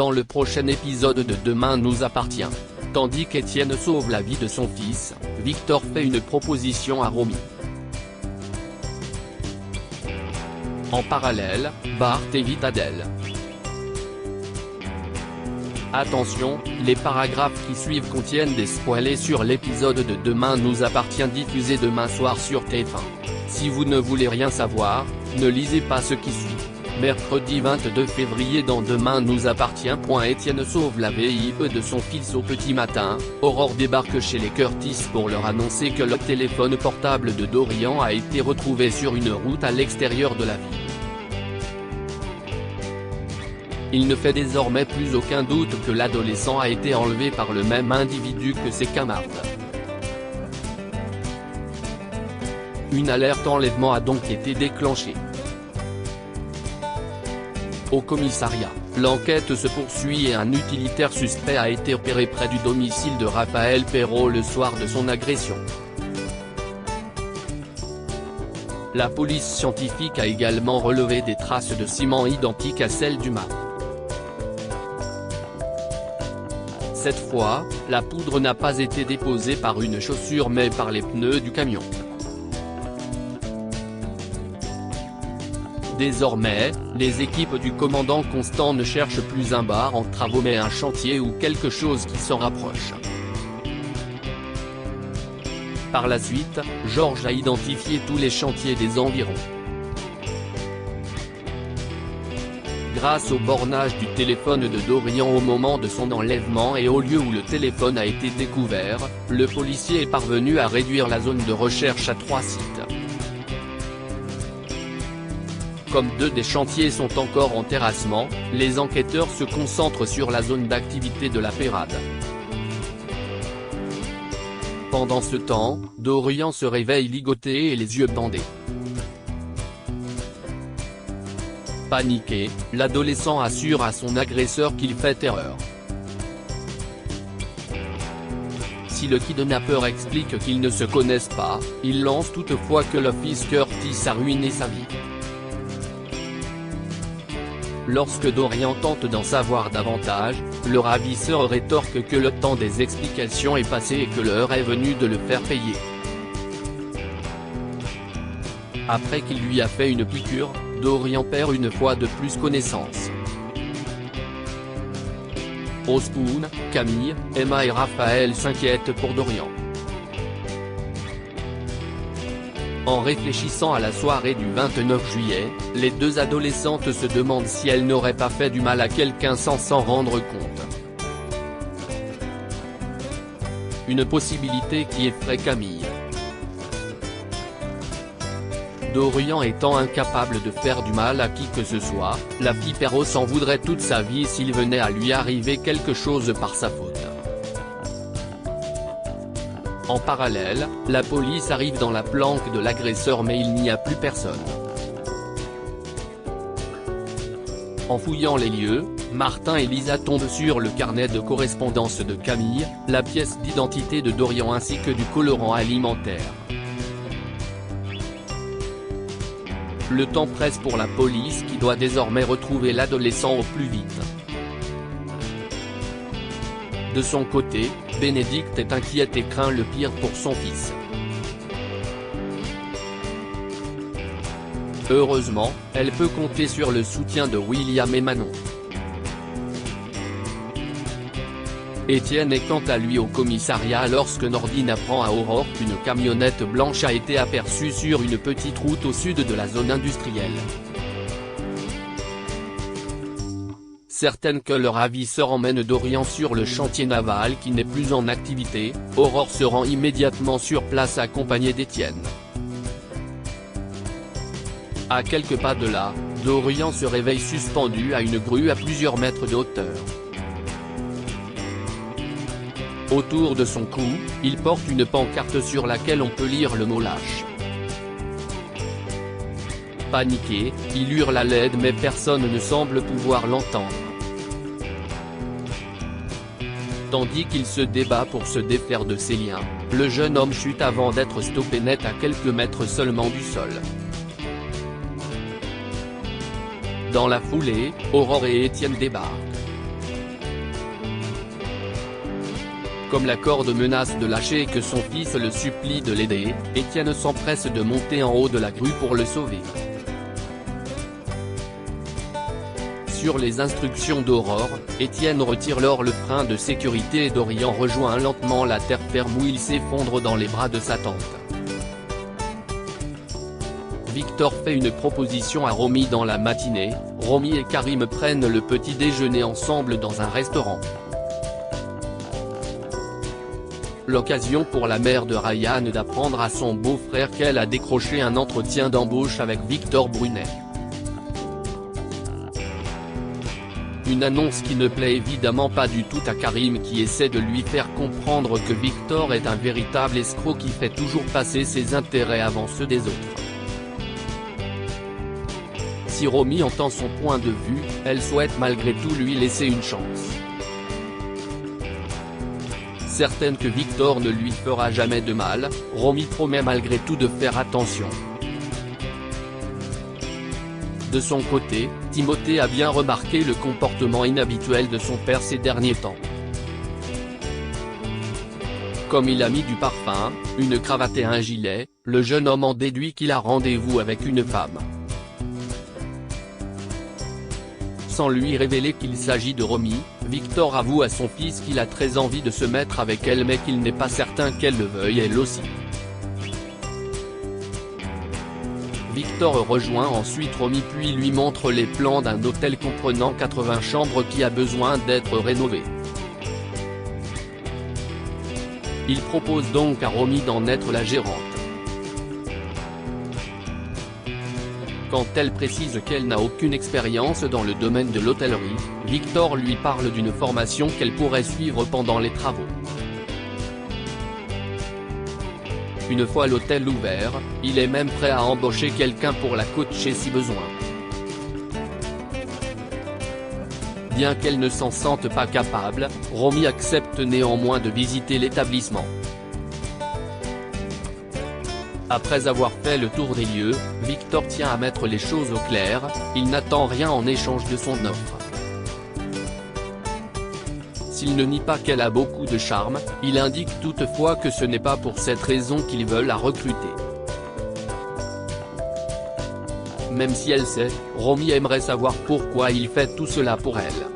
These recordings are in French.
dans le prochain épisode de Demain nous appartient. Tandis qu'Étienne sauve la vie de son fils, Victor fait une proposition à Romy. En parallèle, Bart évite Adèle. Attention, les paragraphes qui suivent contiennent des spoilers sur l'épisode de Demain nous appartient diffusé demain soir sur TF1. Si vous ne voulez rien savoir, ne lisez pas ce qui suit. Mercredi 22 février dans Demain nous appartient. Étienne sauve la vie de son fils au petit matin, Aurore débarque chez les Curtis pour leur annoncer que le téléphone portable de Dorian a été retrouvé sur une route à l'extérieur de la ville. Il ne fait désormais plus aucun doute que l'adolescent a été enlevé par le même individu que ses camarades. Une alerte enlèvement a donc été déclenchée. Au commissariat, l'enquête se poursuit et un utilitaire suspect a été repéré près du domicile de Raphaël Perrault le soir de son agression. La police scientifique a également relevé des traces de ciment identiques à celles du meurtre. Cette fois, la poudre n'a pas été déposée par une chaussure mais par les pneus du camion. Désormais, les équipes du commandant Constant ne cherchent plus un bar en travaux mais un chantier ou quelque chose qui s'en rapproche. Par la suite, Georges a identifié tous les chantiers des environs. Grâce au bornage du téléphone de Dorian au moment de son enlèvement et au lieu où le téléphone a été découvert, le policier est parvenu à réduire la zone de recherche à 3 sites. Comme 2 des chantiers sont encore en terrassement, les enquêteurs se concentrent sur la zone d'activité de la Pérade. Pendant ce temps, Dorian se réveille ligoté et les yeux bandés. Paniqué, l'adolescent assure à son agresseur qu'il fait erreur. Si le kidnappeur explique qu'ils ne se connaissent pas, il lance toutefois que le fils Curtis a ruiné sa vie. Lorsque Dorian tente d'en savoir davantage, le ravisseur rétorque que le temps des explications est passé et que l'heure est venue de le faire payer. Après qu'il lui a fait une piqûre, Dorian perd une fois de plus connaissance. Ospoon, Camille, Emma et Raphaël s'inquiètent pour Dorian. En réfléchissant à la soirée du 29 juillet, les 2 adolescentes se demandent si elles n'auraient pas fait du mal à quelqu'un sans s'en rendre compte. Une possibilité qui effraie Camille. Dorian étant incapable de faire du mal à qui que ce soit, la fille Perrault s'en voudrait toute sa vie s'il venait à lui arriver quelque chose par sa faute. En parallèle, la police arrive dans la planque de l'agresseur mais il n'y a plus personne. En fouillant les lieux, Martin et Lisa tombent sur le carnet de correspondance de Camille, la pièce d'identité de Dorian ainsi que du colorant alimentaire. Le temps presse pour la police qui doit désormais retrouver l'adolescent au plus vite. De son côté, Bénédicte est inquiète et craint le pire pour son fils. Heureusement, elle peut compter sur le soutien de William et Manon. Étienne est quant à lui au commissariat lorsque Nordine apprend à Aurore qu'une camionnette blanche a été aperçue sur une petite route au sud de la zone industrielle. Certaine que le ravisseur emmène Dorian sur le chantier naval qui n'est plus en activité, Aurore se rend immédiatement sur place accompagnée d'Étienne. À quelques pas de là, Dorian se réveille suspendu à une grue à plusieurs mètres de hauteur. Autour de son cou, il porte une pancarte sur laquelle on peut lire le mot lâche. Paniqué, il hurle à l'aide mais personne ne semble pouvoir l'entendre. Tandis qu'il se débat pour se défaire de ses liens, le jeune homme chute avant d'être stoppé net à quelques mètres seulement du sol. Dans la foulée, Aurore et Étienne débarquent. Comme la corde menace de lâcher et que son fils le supplie de l'aider, Étienne s'empresse de monter en haut de la grue pour le sauver. Sur les instructions d'Aurore, Étienne retire alors le frein de sécurité et Dorian rejoint lentement la terre ferme où il s'effondre dans les bras de sa tante. Victor fait une proposition à Romy dans la matinée. Romy et Karim prennent le petit déjeuner ensemble dans un restaurant. L'occasion pour la mère de Ryan d'apprendre à son beau-frère qu'elle a décroché un entretien d'embauche avec Victor Brunet. Une annonce qui ne plaît évidemment pas du tout à Karim qui essaie de lui faire comprendre que Victor est un véritable escroc qui fait toujours passer ses intérêts avant ceux des autres. Si Romy entend son point de vue, elle souhaite malgré tout lui laisser une chance. Certaine que Victor ne lui fera jamais de mal, Romy promet malgré tout de faire attention. De son côté, Timothée a bien remarqué le comportement inhabituel de son père ces derniers temps. Comme il a mis du parfum, une cravate et un gilet, le jeune homme en déduit qu'il a rendez-vous avec une femme. Sans lui révéler qu'il s'agit de Romy, Victor avoue à son fils qu'il a très envie de se mettre avec elle mais qu'il n'est pas certain qu'elle le veuille elle aussi. Victor rejoint ensuite Romy puis lui montre les plans d'un hôtel comprenant 80 chambres qui a besoin d'être rénové. Il propose donc à Romy d'en être la gérante. Quand elle précise qu'elle n'a aucune expérience dans le domaine de l'hôtellerie, Victor lui parle d'une formation qu'elle pourrait suivre pendant les travaux. Une fois l'hôtel ouvert, il est même prêt à embaucher quelqu'un pour la coacher si besoin. Bien qu'elle ne s'en sente pas capable, Romy accepte néanmoins de visiter l'établissement. Après avoir fait le tour des lieux, Victor tient à mettre les choses au clair, il n'attend rien en échange de son offre. S'il ne nie pas qu'elle a beaucoup de charme, il indique toutefois que ce n'est pas pour cette raison qu'il veut la recruter. Même si elle sait, Romy aimerait savoir pourquoi il fait tout cela pour elle.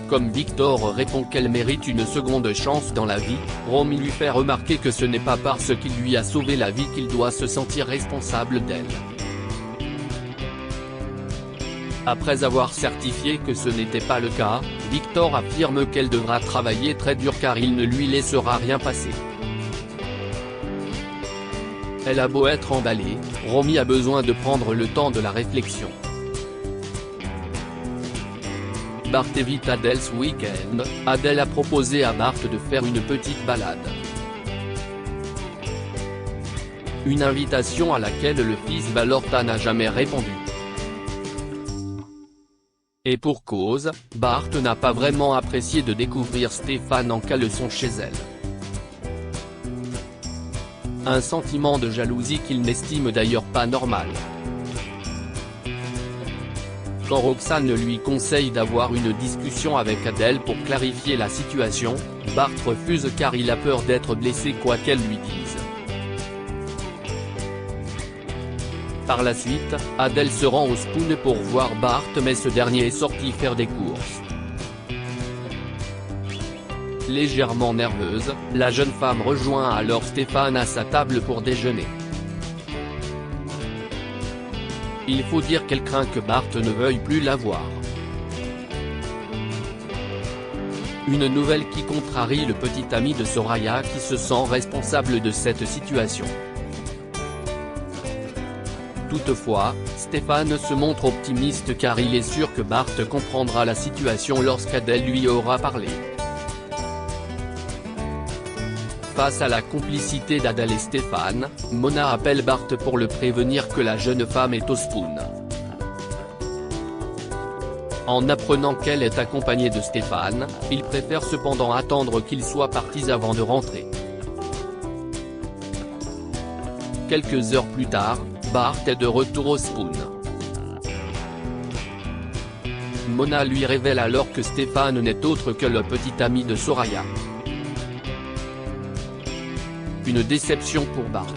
Comme Victor répond qu'elle mérite une seconde chance dans la vie, Romy lui fait remarquer que ce n'est pas parce qu'il lui a sauvé la vie qu'il doit se sentir responsable d'elle. Après avoir certifié que ce n'était pas le cas, Victor affirme qu'elle devra travailler très dur car il ne lui laissera rien passer. Elle a beau être emballée, Romy a besoin de prendre le temps de la réflexion. Bart évite Adèle ce week-end. Adèle a proposé à Bart de faire une petite balade. Une invitation à laquelle le fils Valorta n'a jamais répondu. Et pour cause, Bart n'a pas vraiment apprécié de découvrir Stéphane en caleçon chez elle. Un sentiment de jalousie qu'il n'estime d'ailleurs pas normal. Quand Roxane lui conseille d'avoir une discussion avec Adèle pour clarifier la situation, Bart refuse car il a peur d'être blessé quoi qu'elle lui dise. Par la suite, Adèle se rend au Spoon pour voir Bart mais ce dernier est sorti faire des courses. Légèrement nerveuse, la jeune femme rejoint alors Stéphane à sa table pour déjeuner. Il faut dire qu'elle craint que Bart ne veuille plus la voir. Une nouvelle qui contrarie le petit ami de Soraya qui se sent responsable de cette situation. Toutefois, Stéphane se montre optimiste car il est sûr que Bart comprendra la situation lorsqu'Adèle lui aura parlé. Face à la complicité d'Adèle et Stéphane, Mona appelle Bart pour le prévenir que la jeune femme est au Spoon. En apprenant qu'elle est accompagnée de Stéphane, il préfère cependant attendre qu'ils soient partis avant de rentrer. Quelques heures plus tard, Bart est de retour au Spoon. Mona lui révèle alors que Stéphane n'est autre que le petit ami de Soraya. Une déception pour Bart.